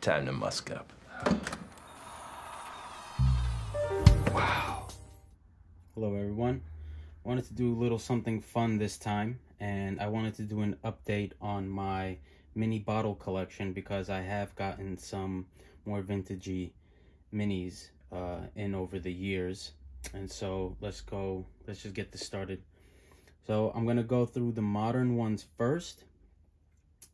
Timetomuskup. Wow. Hello everyone. Wanted to do a little something fun this time, and I wanted to do an update on my mini bottle collection because I have gotten some more vintagey minis in over the years. And so let's just get this started. So I'm gonna go through the modern ones first,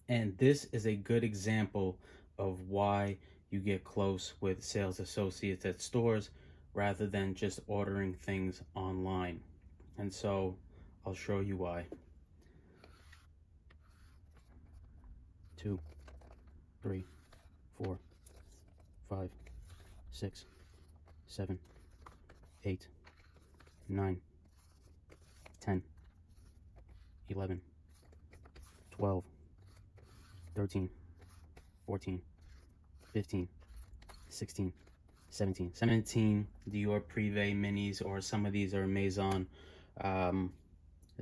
and this is a good example of why you get close with sales associates at stores rather than just ordering things online. And so I'll show you why. 2, 3, 4, 5, 6, 7, 8, 9, 10, 11, 12, 13, 14, 15, 16, 17 Dior Privé minis, or some of these are Maison. As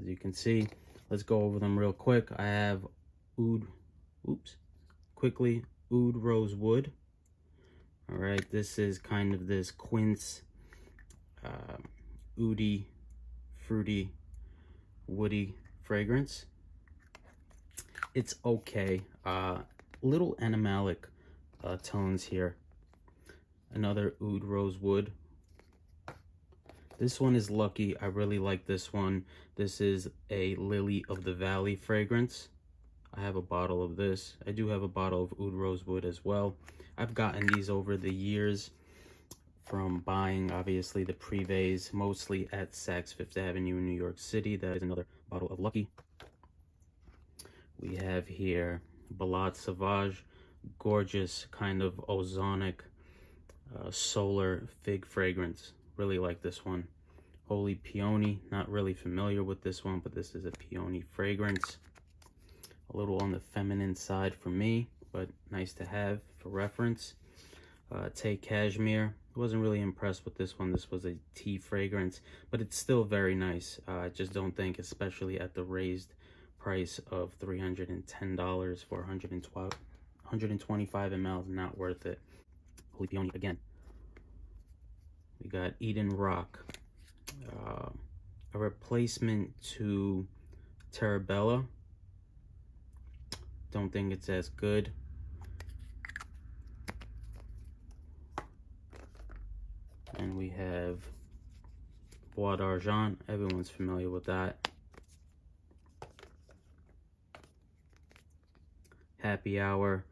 you can see, let's go over them real quick. I have Oud Rosewood. All right, this is kind of this quince, oudy, fruity, woody fragrance. It's okay. Little animalic tones here. Another Oud Rosewood. This one is lucky. I really like this one. This is a Lily of the Valley fragrance. I have a bottle of this. I do have a bottle of Oud Rosewood as well. I've gotten these over the years from buying, obviously, the Privés, mostly at Saks Fifth Avenue in New York City. That is another bottle of Lucky. We have here Balade Sauvage, gorgeous kind of ozonic solar fig fragrance. Really like this one. Holy Peony, not really familiar with this one, but this is a peony fragrance. A little on the feminine side for me, but nice to have for reference. Take Cashmere. Wasn't really impressed with this one. This was a tea fragrance, but it's still very nice. I just don't think, especially at the raised price of $310 for 125 ml, not worth it. Holy Peony again. We got Eden Rock, a replacement to Terabella. Don't think it's as good. And we have Bois d'Argent. Everyone's familiar with that. Happy Hour.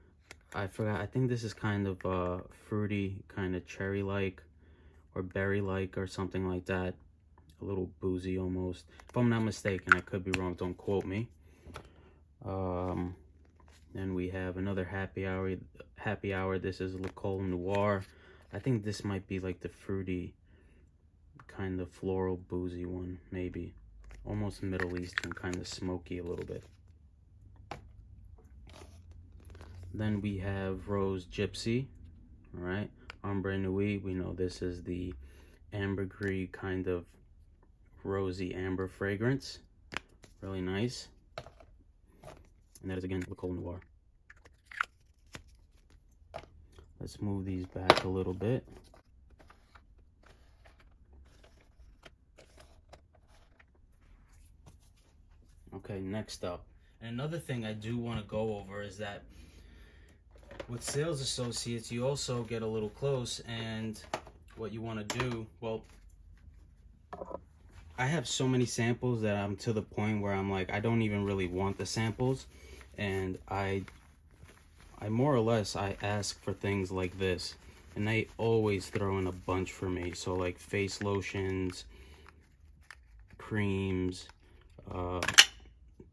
I forgot. I think this is kind of fruity, kind of cherry-like or berry-like or something like that. A little boozy almost. If I'm not mistaken, I could be wrong. Don't quote me. Then we have another Happy Hour. This is Le Col Noir. I think this might be like the fruity, kind of floral, boozy one, maybe. Almost Middle Eastern, kind of smoky a little bit. Then we have Rose Gypsy, all right? Ombre Nuit, we know this is the ambergris kind of rosy amber fragrance. Really nice. And that is again Le Col Noir. Let's move these back a little bit. Okay, next up. And another thing I do want to go over is that with sales associates, you also get a little close, and what you want to do, well, I have so many samples that I'm to the point where I'm like, I don't even really want the samples, and I more or less, I ask for things like this, and they always throw in a bunch for me. So like face lotions, creams,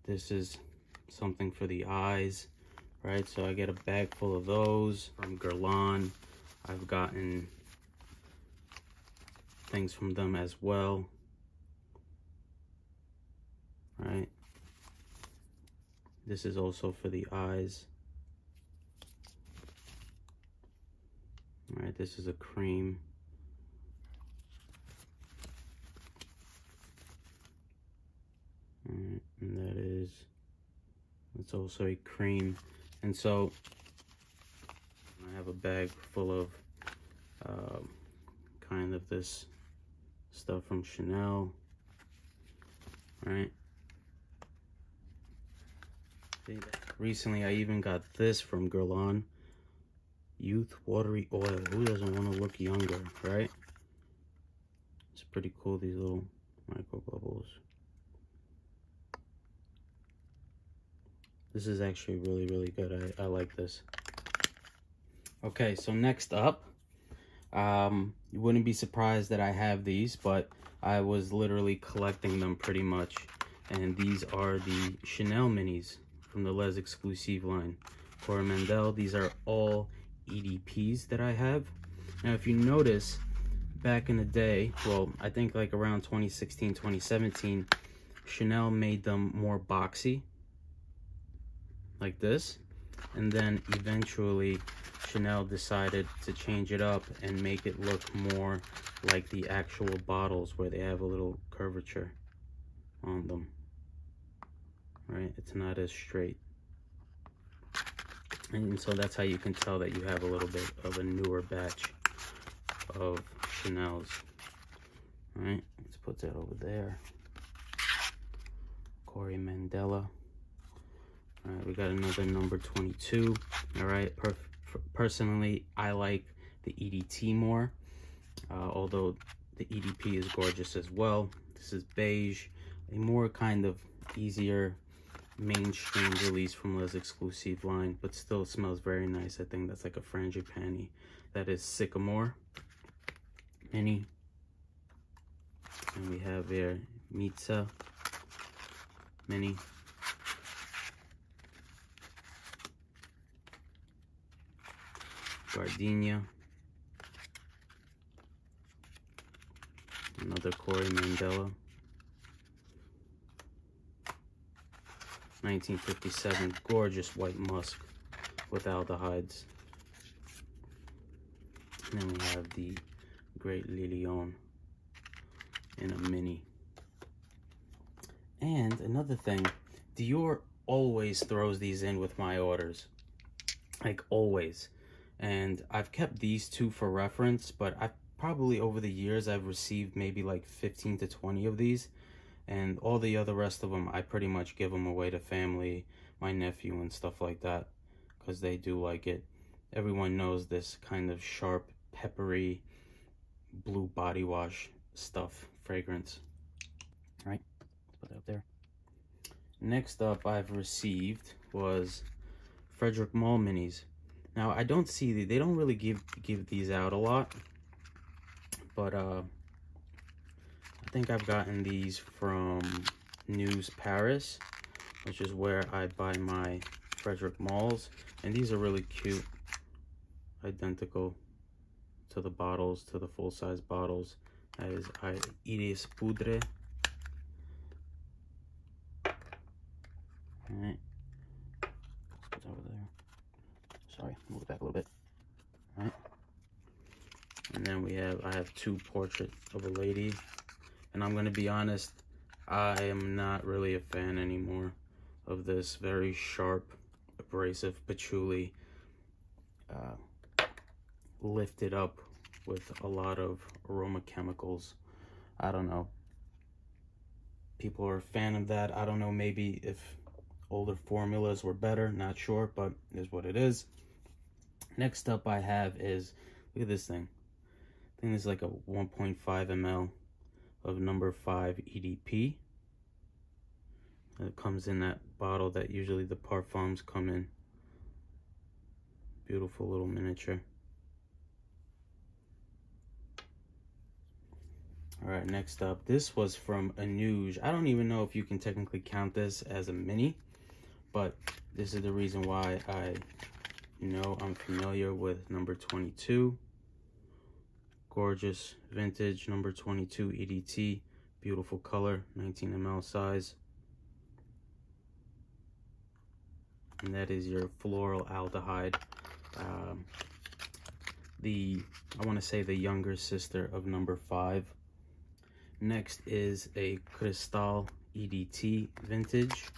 this is something for the eyes, right? So I get a bag full of those from Guerlain. I've gotten things from them as well, right? This is also for the eyes. All right, this is a cream. All right, and that is, it's also a cream. And so I have a bag full of kind of this stuff from Chanel, right? Recently, I even got this from Guerlain. Youth Watery Oil. Who doesn't want to look younger, right? It's pretty cool, these little micro bubbles. This is actually really, really good. I like this. Okay, so next up, you wouldn't be surprised that I have these, but I was literally collecting them pretty much. And these are the Chanel minis from the Les Exclusive line. Coromandel, these are all EDPs that I have. Now, if you notice, back in the day, well, I think like around 2016, 2017, Chanel made them more boxy, like this. And then eventually Chanel decided to change it up and make it look more like the actual bottles, where they have a little curvature on them, right? It's not as straight. And so that's how you can tell that you have a little bit of a newer batch of Chanel's. All right, let's put that over there. Corey Mandela. All right, we got another number 22. All right, personally, I like the EDT more, although the EDP is gorgeous as well. This is beige, a more kind of easier mainstream release from Les Exclusive line, but still smells very nice. I think that's like a frangipani. That is Sycamore mini. And we have here Mitza mini. Gardenia. Another Corey Mandela. 1957, gorgeous white musk with aldehydes. And then we have the Great Lilion in a mini. And another thing, Dior always throws these in with my orders, like always. And I've kept these two for reference, but I've probably over the years I've received maybe like 15 to 20 of these. And all the other rest of them, I pretty much give them away to family, my nephew and stuff like that, because they do like it. Everyone knows this kind of sharp, peppery, blue body wash stuff, fragrance. All right, let's put that up there. Next up I've received was Frederic Malle minis. Now, I don't see, they don't really give these out a lot, but I think I've gotten these from News Paris, which is where I buy my Frederic Malles, and these are really cute, identical to the bottles, to the full-size bottles. That is Iris Poudre. All right, let's put that over there. Sorry, move it back a little bit. All right, and then I have two Portrait of a Lady. And I'm going to be honest, I am not really a fan anymore of this very sharp, abrasive patchouli, lifted up with a lot of aroma chemicals. I don't know. People are a fan of that. I don't know, maybe if older formulas were better, not sure, but it is what it is. Next up I have is, look at this thing. I think this is like a 1.5 ml. Of number 5 EDP. It comes in that bottle that usually the parfums come in. Beautiful little miniature. Alright, next up, this was from Anuge. I don't even know if you can technically count this as a mini, but this is the reason why I'm familiar with number 22. Gorgeous vintage number 22 EDT, beautiful color, 19 ml size. And that is your floral aldehyde. I want to say the younger sister of number 5. Next is a Cristal EDT vintage.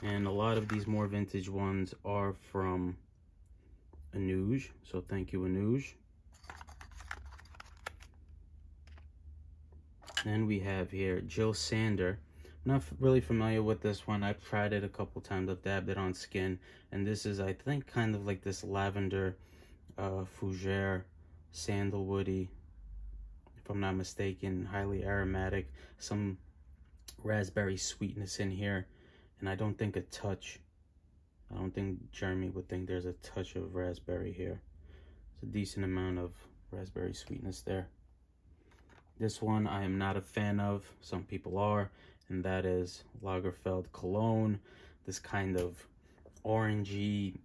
And a lot of these more vintage ones are from Anuj, so thank you, Anuj. Then we have here Jill Sander. Not really familiar with this one. I've tried it a couple times. I've dabbed it on skin, and this is, I think, kind of like this lavender, fougere, sandalwoody, if I'm not mistaken, highly aromatic, some raspberry sweetness in here, and I don't think Jeremy would think there's a touch of raspberry here. It's a decent amount of raspberry sweetness there. This one I am not a fan of. Some people are, and that is Lagerfeld Cologne. This kind of orangey,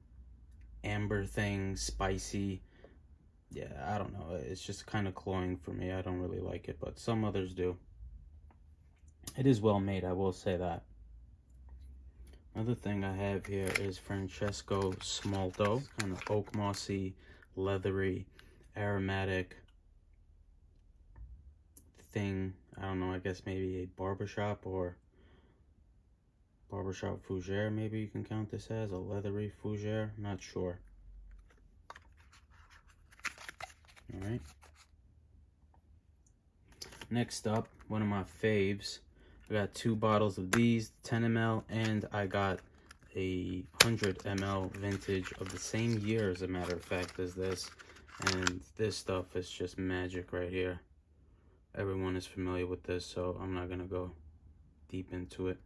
amber thing, spicy. Yeah, I don't know. It's just kind of cloying for me. I don't really like it, but some others do. It is well made, I will say that. Another thing I have here is Francesco Smalto. Kind of oak mossy, leathery, aromatic thing. I don't know, I guess maybe a barbershop or barbershop fougere, maybe you can count this as a leathery fougere. Not sure. All right. Next up, one of my faves. I got 2 bottles of these, 10 ml, and I got a 100 ml vintage of the same year, as a matter of fact, as this. And this stuff is just magic right here. Everyone is familiar with this, so I'm not gonna go deep into it.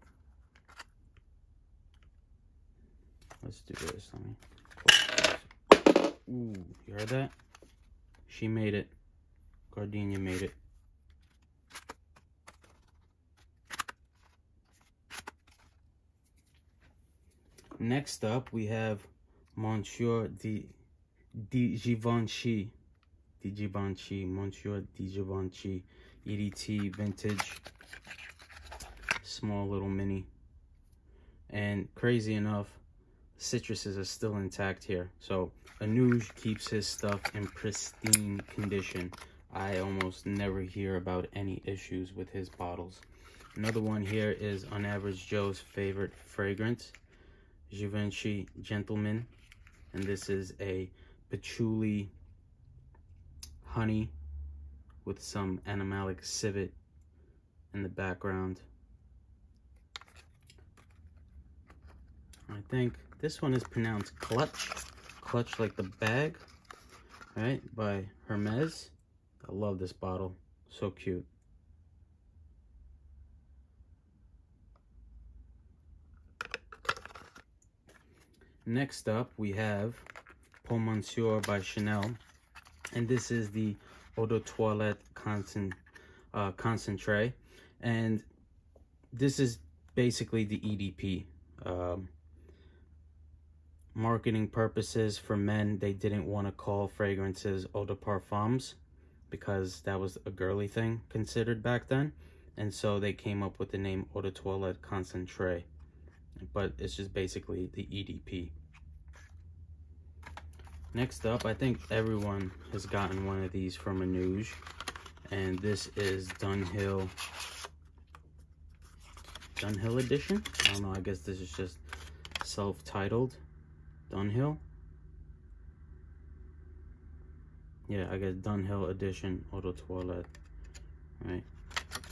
Let's do this. Let me. Ooh, you heard that? She made it. Gardenia made it. Next up, we have Monsieur Di Givenchy. Monsieur Di Givenchy EDT vintage. Small little mini. And crazy enough, citruses are still intact here. So Anuj keeps his stuff in pristine condition. I almost never hear about any issues with his bottles. Another one here is On Average Joe's favorite fragrance, Givenchy Gentleman. And this is a patchouli honey with some animalic civet in the background. I think this one is pronounced Clutch. Clutch like the bag, right? By Hermes. I love this bottle. So cute. Next up, we have Pour Monsieur by Chanel. And this is the Eau de Toilette concentrate. And this is basically the EDP. Marketing purposes for men, they didn't want to call fragrances eau de parfums because that was a girly thing considered back then, and so they came up with the name Eau de Toilette Concentré, but it's just basically the EDP. Next up, I think everyone has gotten one of these from Anuj, and this is Dunhill edition. I don't know, I guess this is just self-titled Dunhill. Yeah, I guess Dunhill edition Eau de Toilette. Right,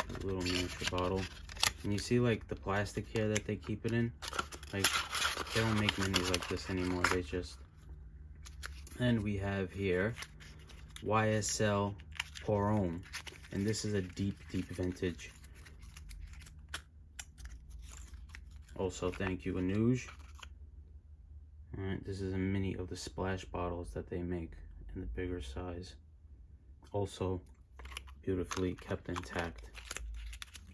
a little miniature bottle. And you see like the plastic here that they keep it in? Like, they don't make minis like this anymore. They just... And we have here YSL Perfume. And this is a deep vintage. Also, thank you, Anuj. Alright, this is a mini of the splash bottles that they make in the bigger size. Also, beautifully kept intact.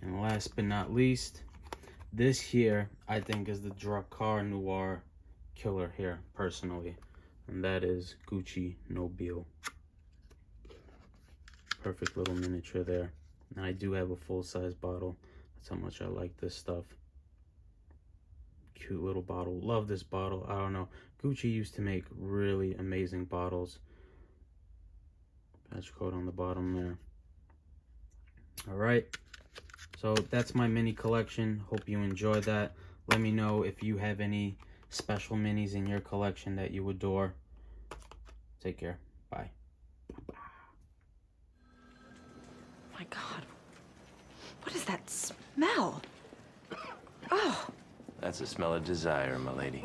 And last but not least, this here, I think, is the Drakkar Noir killer here, personally. And that is Gucci Nobile. Perfect little miniature there. And I do have a full-size bottle. That's how much I like this stuff. Cute little bottle. Love this bottle. I don't know. Gucci used to make really amazing bottles. Patch code on the bottom there. Alright. So that's my mini collection. Hope you enjoyed that. Let me know if you have any special minis in your collection that you adore. Take care. Bye. My God. What is that smell? Oh. That's the smell of desire, my lady.